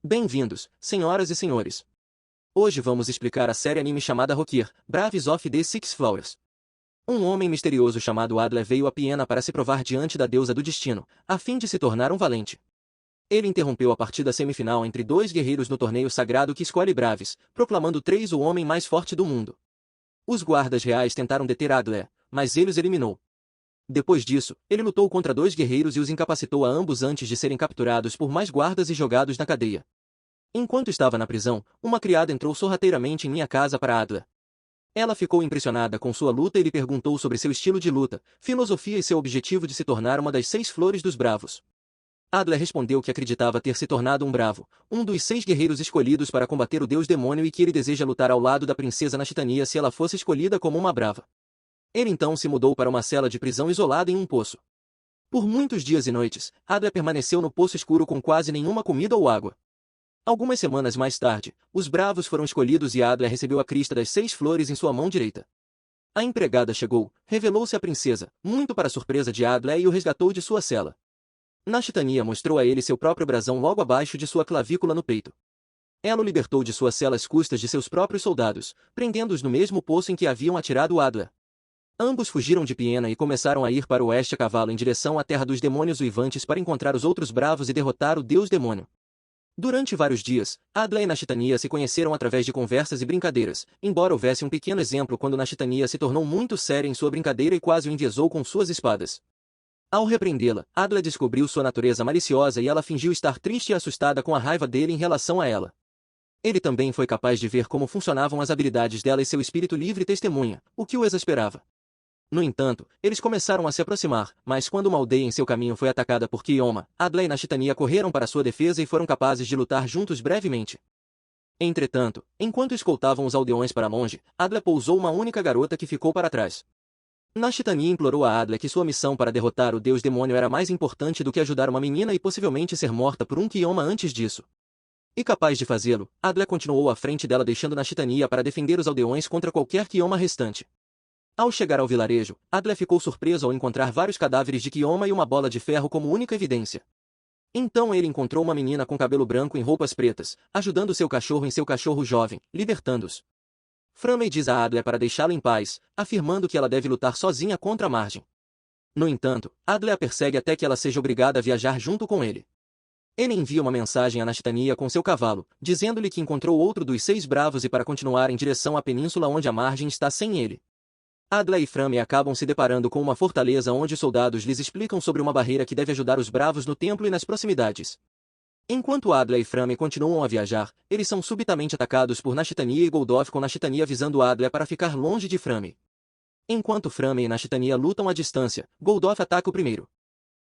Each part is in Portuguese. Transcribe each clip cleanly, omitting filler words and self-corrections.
Bem-vindos, senhoras e senhores. Hoje vamos explicar a série anime chamada Rokier, Braves of the Six Flowers. Um homem misterioso chamado Adler veio a Piena para se provar diante da deusa do destino, a fim de se tornar um valente. Ele interrompeu a partida semifinal entre dois guerreiros no torneio sagrado que escolhe Braves, proclamando 3 o homem mais forte do mundo. Os guardas reais tentaram deter Adler, mas ele os eliminou. Depois disso, ele lutou contra 2 guerreiros e os incapacitou a ambos antes de serem capturados por mais guardas e jogados na cadeia. Enquanto estava na prisão, uma criada entrou sorrateiramente em minha casa para Adler. Ela ficou impressionada com sua luta e lhe perguntou sobre seu estilo de luta, filosofia e seu objetivo de se tornar uma das 6 flores dos bravos. Adler respondeu que acreditava ter se tornado um bravo, um dos 6 guerreiros escolhidos para combater o deus demônio e que ele deseja lutar ao lado da princesa Nashtania se ela fosse escolhida como uma brava. Ele então se mudou para uma cela de prisão isolada em um poço. Por muitos dias e noites, Adler permaneceu no poço escuro com quase nenhuma comida ou água. Algumas semanas mais tarde, os bravos foram escolhidos e Adler recebeu a crista das 6 flores em sua mão direita. A empregada chegou, revelou-se a princesa, muito para a surpresa de Adler e o resgatou de sua cela. Nashtania mostrou a ele seu próprio brasão logo abaixo de sua clavícula no peito. Ela o libertou de sua cela às custas de seus próprios soldados, prendendo-os no mesmo poço em que haviam atirado Adler. Ambos fugiram de Piena e começaram a ir para o oeste a cavalo em direção à terra dos demônios uivantes para encontrar os outros bravos e derrotar o deus demônio. Durante vários dias, Adler e Nashtania se conheceram através de conversas e brincadeiras, embora houvesse um pequeno exemplo quando Nashtania se tornou muito séria em sua brincadeira e quase o enviesou com suas espadas. Ao repreendê-la, Adler descobriu sua natureza maliciosa e ela fingiu estar triste e assustada com a raiva dele em relação a ela. Ele também foi capaz de ver como funcionavam as habilidades dela e seu espírito livre testemunha, o que o exasperava. No entanto, eles começaram a se aproximar, mas quando uma aldeia em seu caminho foi atacada por Kyoma, Adler e Nashtania correram para sua defesa e foram capazes de lutar juntos brevemente. Entretanto, enquanto escoltavam os aldeões para longe, Adler pousou uma única garota que ficou para trás. Nashtania implorou a Adler que sua missão para derrotar o deus demônio era mais importante do que ajudar uma menina e possivelmente ser morta por um Kyoma antes disso. E capaz de fazê-lo, Adler continuou à frente dela deixando Nashtania para defender os aldeões contra qualquer Kyoma restante. Ao chegar ao vilarejo, Adler ficou surpreso ao encontrar vários cadáveres de Kyoma e uma bola de ferro como única evidência. Então ele encontrou uma menina com cabelo branco em roupas pretas, ajudando seu cachorro em seu cachorro jovem, libertando-os. Framey diz a Adler para deixá-la em paz, afirmando que ela deve lutar sozinha contra a Margem. No entanto, Adler a persegue até que ela seja obrigada a viajar junto com ele. Ele envia uma mensagem a Nashtania com seu cavalo, dizendo-lhe que encontrou outro dos 6 bravos e para continuar em direção à península onde a Margem está sem ele. Adler e Framey acabam se deparando com uma fortaleza onde os soldados lhes explicam sobre uma barreira que deve ajudar os bravos no templo e nas proximidades. Enquanto Adler e Framey continuam a viajar, eles são subitamente atacados por Nashtania e Goldof com Nashtania avisando Adler para ficar longe de Framey. Enquanto Framey e Nashtania lutam à distância, Goldof ataca o primeiro.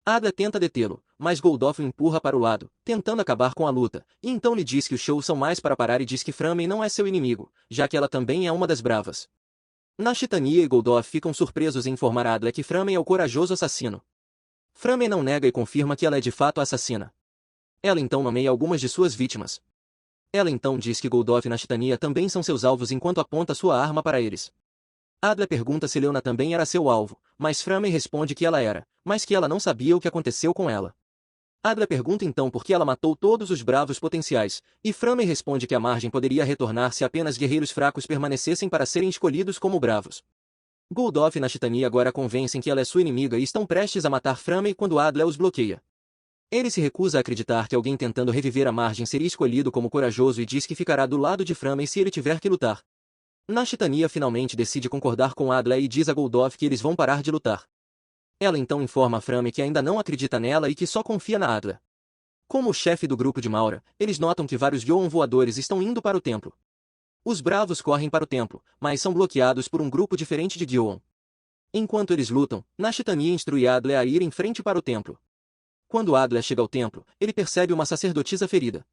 Adler tenta detê-lo, mas Goldof o empurra para o lado, tentando acabar com a luta, e então lhe diz que os shows são mais para parar e diz que Framey não é seu inimigo, já que ela também é uma das bravas. Nashtania e Goldof ficam surpresos em informar Adler que Framey é o corajoso assassino. Framey não nega e confirma que ela é de fato a assassina. Ela então nomeia algumas de suas vítimas. Ela então diz que Goldof e Nashtania também são seus alvos enquanto aponta sua arma para eles. Adler pergunta se Leona também era seu alvo, mas Framey responde que ela era, mas que ela não sabia o que aconteceu com ela. Adler pergunta então por que ela matou todos os bravos potenciais, e Framey responde que a Margem poderia retornar se apenas guerreiros fracos permanecessem para serem escolhidos como bravos. Goldof e Nashtania agora convencem que ela é sua inimiga e estão prestes a matar Framey quando Adler os bloqueia. Ele se recusa a acreditar que alguém tentando reviver a Margem seria escolhido como corajoso e diz que ficará do lado de Framey se ele tiver que lutar. Nashtania finalmente decide concordar com Adler e diz a Goldof que eles vão parar de lutar. Ela então informa a Framey que ainda não acredita nela e que só confia na Adler. Como o chefe do grupo de Maura, eles notam que vários Gyoan voadores estão indo para o templo. Os bravos correm para o templo, mas são bloqueados por um grupo diferente de Gyoan. Enquanto eles lutam, Nashtania instrui Adler a ir em frente para o templo. Quando Adler chega ao templo, ele percebe uma sacerdotisa ferida.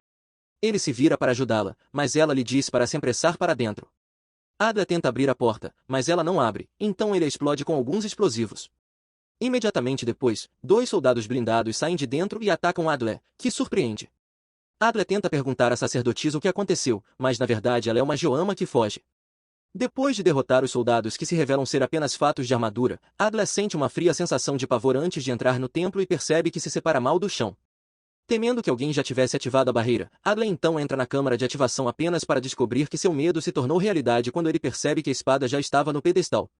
Ele se vira para ajudá-la, mas ela lhe diz para se apressar para dentro. Adler tenta abrir a porta, mas ela não abre, então ele a explode com alguns explosivos. Imediatamente depois, 2 soldados blindados saem de dentro e atacam Adler, que surpreende. Adler tenta perguntar à sacerdotisa o que aconteceu, mas na verdade ela é uma Gyoama que foge. Depois de derrotar os soldados que se revelam ser apenas fatos de armadura, Adler sente uma fria sensação de pavor antes de entrar no templo e percebe que se separa mal do chão. Temendo que alguém já tivesse ativado a barreira, Adler então entra na câmara de ativação apenas para descobrir que seu medo se tornou realidade quando ele percebe que a espada já estava no pedestal.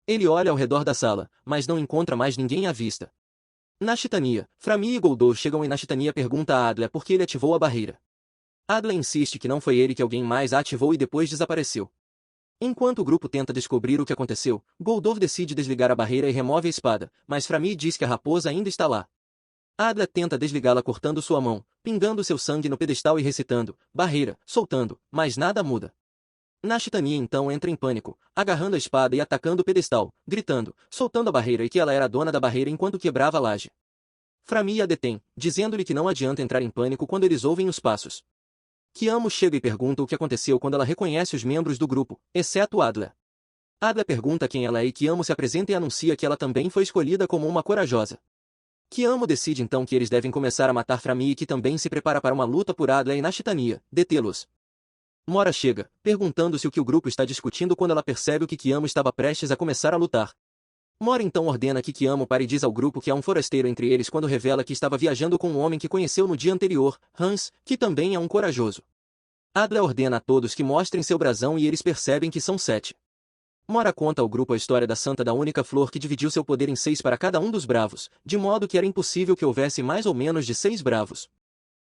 Ele olha ao redor da sala, mas não encontra mais ninguém à vista. Na Titania, Framir e Goldor chegam e na Titania pergunta a Adler por que ele ativou a barreira. Adler insiste que não foi ele que alguém mais a ativou e depois desapareceu. Enquanto o grupo tenta descobrir o que aconteceu, Goldor decide desligar a barreira e remove a espada, mas Framir diz que a raposa ainda está lá. Adler tenta desligá-la cortando sua mão, pingando seu sangue no pedestal e recitando, barreira, soltando, mas nada muda. Nashtania então entra em pânico, agarrando a espada e atacando o pedestal, gritando, soltando a barreira e que ela era a dona da barreira enquanto quebrava a laje. Framir a detém, dizendo-lhe que não adianta entrar em pânico quando eles ouvem os passos. Kiamo chega e pergunta o que aconteceu quando ela reconhece os membros do grupo, exceto Adler. Adler pergunta quem ela é e Kiamo se apresenta e anuncia que ela também foi escolhida como uma corajosa. Kiamo decide então que eles devem começar a matar Framir e que também se prepara para uma luta por Adler e Nashtania, detê-los. Mora chega, perguntando-se o que o grupo está discutindo quando ela percebe que Kiamo estava prestes a começar a lutar. Mora então ordena que Kiamo pare e diz ao grupo que há um forasteiro entre eles quando revela que estava viajando com um homem que conheceu no dia anterior, Hans, que também é um corajoso. Adler ordena a todos que mostrem seu brasão e eles percebem que são 7. Mora conta ao grupo a história da santa da única flor que dividiu seu poder em 6 para cada um dos bravos, de modo que era impossível que houvesse mais ou menos de 6 bravos.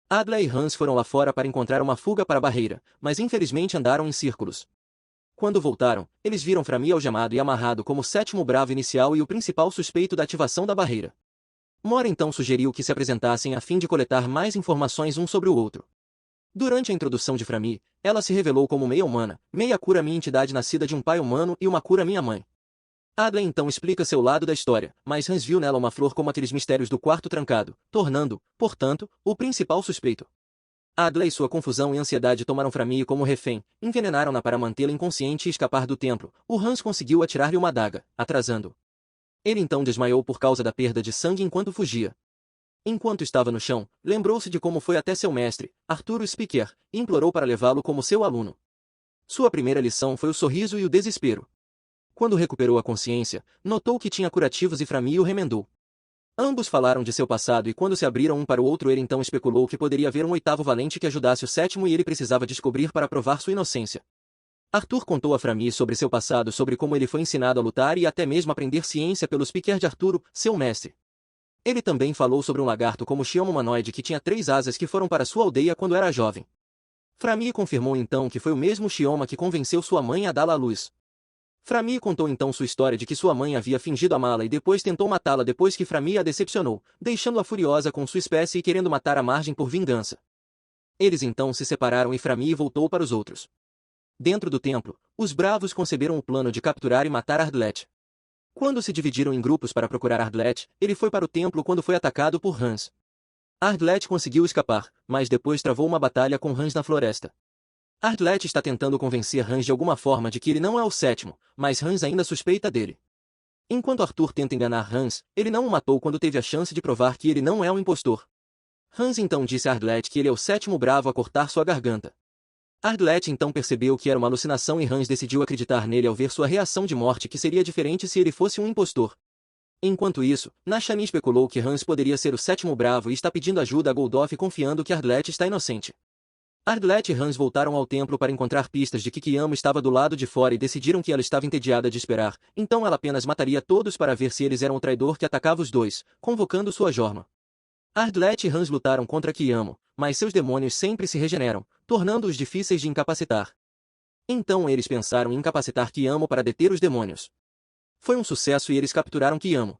Adler e Hans foram lá fora para encontrar uma fuga para a barreira, mas infelizmente andaram em círculos. Quando voltaram, eles viram Framir algemado e amarrado como o 7º bravo inicial e o principal suspeito da ativação da barreira. Mora então sugeriu que se apresentassem a fim de coletar mais informações um sobre o outro. Durante a introdução de Framir, ela se revelou como meia humana, meia cura minha entidade nascida de um pai humano e uma cura minha mãe. Adler então explica seu lado da história, mas Hans viu nela uma flor como aqueles mistérios do quarto trancado, tornando, portanto, o principal suspeito. Adler e sua confusão e ansiedade tomaram Framir como refém, envenenaram-na para mantê-la inconsciente e escapar do templo. O Hans conseguiu atirar-lhe uma adaga, atrasando. Ele então desmaiou por causa da perda de sangue enquanto fugia. Enquanto estava no chão, lembrou-se de como foi até seu mestre, Arturo Speaker, e implorou para levá-lo como seu aluno. Sua primeira lição foi o sorriso e o desespero. Quando recuperou a consciência, notou que tinha curativos e Framir o remendou. Ambos falaram de seu passado e quando se abriram um para o outro ele então especulou que poderia haver um 8º valente que ajudasse o 7º e ele precisava descobrir para provar sua inocência. Arthur contou a Framir sobre seu passado, sobre como ele foi ensinado a lutar e até mesmo aprender ciência pelos Speaker de Arturo, seu mestre. Ele também falou sobre um lagarto como Shioma humanoide que tinha 3 asas que foram para sua aldeia quando era jovem. Framir confirmou então que foi o mesmo Shioma que convenceu sua mãe a dá-la à luz. Framir contou então sua história de que sua mãe havia fingido amá-la e depois tentou matá-la depois que Framir a decepcionou, deixando-a furiosa com sua espécie e querendo matar a margem por vingança. Eles então se separaram e Framir voltou para os outros. Dentro do templo, os bravos conceberam o plano de capturar e matar Ardlet. Quando se dividiram em grupos para procurar Ardlet, ele foi para o templo quando foi atacado por Hans. Ardlet conseguiu escapar, mas depois travou uma batalha com Hans na floresta. Ardlet está tentando convencer Hans de alguma forma de que ele não é o 7º, mas Hans ainda suspeita dele. Enquanto Arthur tenta enganar Hans, ele não o matou quando teve a chance de provar que ele não é um impostor. Hans então disse a Ardlet que ele é o 7º bravo a cortar sua garganta. Ardlet então percebeu que era uma alucinação e Hans decidiu acreditar nele ao ver sua reação de morte que seria diferente se ele fosse um impostor. Enquanto isso, Nashani especulou que Hans poderia ser o 7º bravo e está pedindo ajuda a Goldoff confiando que Ardlet está inocente. Ardlet e Hans voltaram ao templo para encontrar pistas de que Kiamo estava do lado de fora e decidiram que ela estava entediada de esperar, então ela apenas mataria todos para ver se eles eram o traidor que atacava os dois, convocando sua Jorma. Ardlet e Hans lutaram contra Kiamo, mas seus demônios sempre se regeneram, tornando-os difíceis de incapacitar. Então eles pensaram em incapacitar Kiamo para deter os demônios. Foi um sucesso e eles capturaram Kiamo.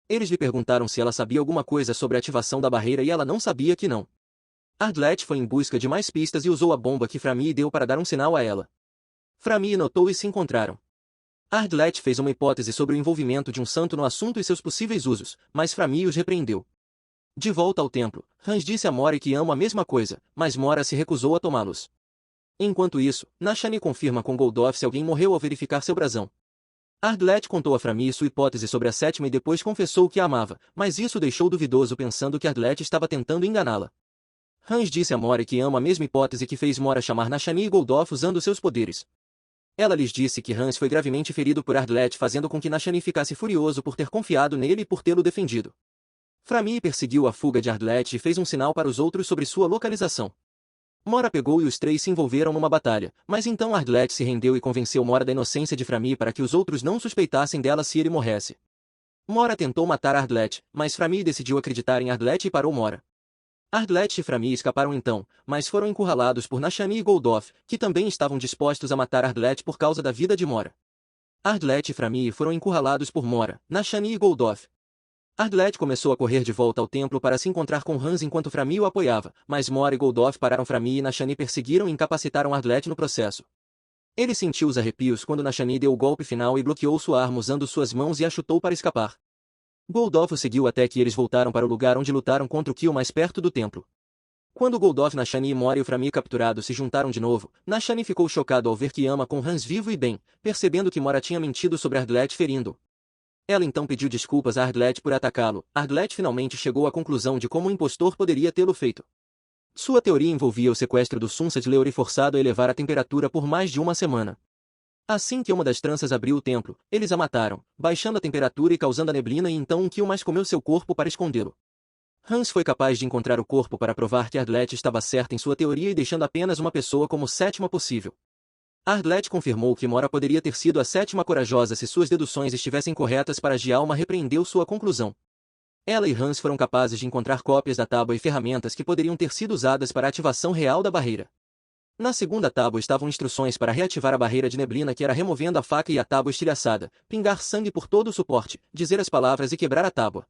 Eles lhe perguntaram se ela sabia alguma coisa sobre a ativação da barreira e ela não sabia que não. Ardlet foi em busca de mais pistas e usou a bomba que Framir deu para dar um sinal a ela. Framir notou e se encontraram. Ardlet fez uma hipótese sobre o envolvimento de um santo no assunto e seus possíveis usos, mas Framir os repreendeu. De volta ao templo, Hans disse a Mora que ama a mesma coisa, mas Mora se recusou a tomá-los. Enquanto isso, Nashani confirma com Goldoff se alguém morreu ao verificar seu brasão. Ardlet contou a Framir sua hipótese sobre a 7ª e depois confessou que a amava, mas isso deixou duvidoso pensando que Ardlet estava tentando enganá-la. Hans disse a Mora que ama a mesma hipótese que fez Mora chamar Nashani e Goldoff usando seus poderes. Ela lhes disse que Hans foi gravemente ferido por Ardlet fazendo com que Nashani ficasse furioso por ter confiado nele e por tê-lo defendido. Framii perseguiu a fuga de Ardlet e fez um sinal para os outros sobre sua localização. Mora pegou e os três se envolveram numa batalha, mas então Ardlet se rendeu e convenceu Mora da inocência de Framii para que os outros não suspeitassem dela se ele morresse. Mora tentou matar Ardlet, mas Framii decidiu acreditar em Ardlet e parou Mora. Ardlet e Framii escaparam então, mas foram encurralados por Nashani e Goldoth, que também estavam dispostos a matar Ardlet por causa da vida de Mora. Ardlet e Framii foram encurralados por Mora, Nashani e Goldoth. Ardlet começou a correr de volta ao templo para se encontrar com Hans enquanto Framii o apoiava, mas Mora e Goldoth pararam Framii e Nashani perseguiram e incapacitaram Ardlet no processo. Ele sentiu os arrepios quando Nashani deu o golpe final e bloqueou sua arma usando suas mãos e a chutou para escapar. Goldoth o seguiu até que eles voltaram para o lugar onde lutaram contra o Kill mais perto do templo. Quando Goldoth, Nashani, Mora e o Framii capturados se juntaram de novo, Nashani ficou chocado ao ver Kiama com Hans vivo e bem, percebendo que Mora tinha mentido sobre Ardlet ferindo-o. Ela então pediu desculpas a Ardlet por atacá-lo. Ardlet finalmente chegou à conclusão de como o impostor poderia tê-lo feito. Sua teoria envolvia o sequestro do Sunset Leori forçado a elevar a temperatura por mais de uma semana. Assim que uma das tranças abriu o templo, eles a mataram, baixando a temperatura e causando a neblina e então um Kill mais comeu seu corpo para escondê-lo. Hans foi capaz de encontrar o corpo para provar que Ardlet estava certa em sua teoria e deixando apenas uma pessoa como sétima possível. Ardlet confirmou que Mora poderia ter sido a sétima corajosa se suas deduções estivessem corretas para Djalma repreendeu sua conclusão. Ela e Hans foram capazes de encontrar cópias da tábua e ferramentas que poderiam ter sido usadas para a ativação real da barreira. Na segunda tábua estavam instruções para reativar a barreira de neblina que era removendo a faca e a tábua estilhaçada, pingar sangue por todo o suporte, dizer as palavras e quebrar a tábua.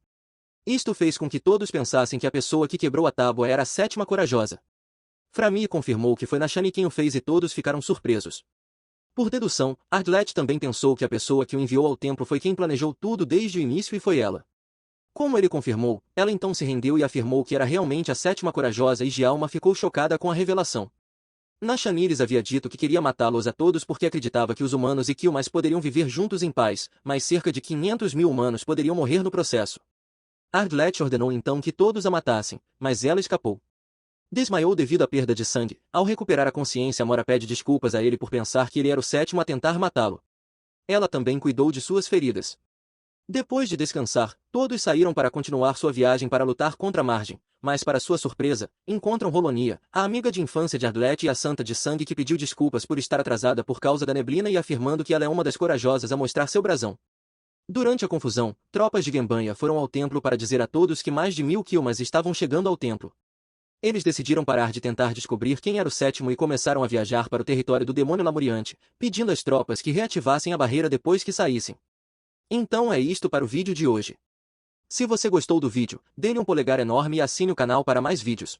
Isto fez com que todos pensassem que a pessoa que quebrou a tábua era a sétima corajosa. Framii confirmou que foi Nashani quem o fez e todos ficaram surpresos. Por dedução, Ardlet também pensou que a pessoa que o enviou ao templo foi quem planejou tudo desde o início e foi ela. Como ele confirmou, ela então se rendeu e afirmou que era realmente a sétima corajosa e Djalma ficou chocada com a revelação. Nashani lhes havia dito que queria matá-los a todos porque acreditava que os humanos e Killmas poderiam viver juntos em paz, mas cerca de 500 mil humanos poderiam morrer no processo. Ardlet ordenou então que todos a matassem, mas ela escapou. Desmaiou devido à perda de sangue. Ao recuperar a consciência, Mora pede desculpas a ele por pensar que ele era o sétimo a tentar matá-lo. Ela também cuidou de suas feridas. Depois de descansar, todos saíram para continuar sua viagem para lutar contra a Margem, mas para sua surpresa, encontram Rolonia, a amiga de infância de Ardlet e a Santa de Sangue que pediu desculpas por estar atrasada por causa da neblina e afirmando que ela é uma das corajosas a mostrar seu brasão. Durante a confusão, tropas de Gembanha foram ao templo para dizer a todos que mais de 1000 Killmas estavam chegando ao templo. Eles decidiram parar de tentar descobrir quem era o sétimo e começaram a viajar para o território do demônio lamuriante, pedindo às tropas que reativassem a barreira depois que saíssem. Então é isto para o vídeo de hoje. Se você gostou do vídeo, dê-lhe um polegar enorme e assine o canal para mais vídeos.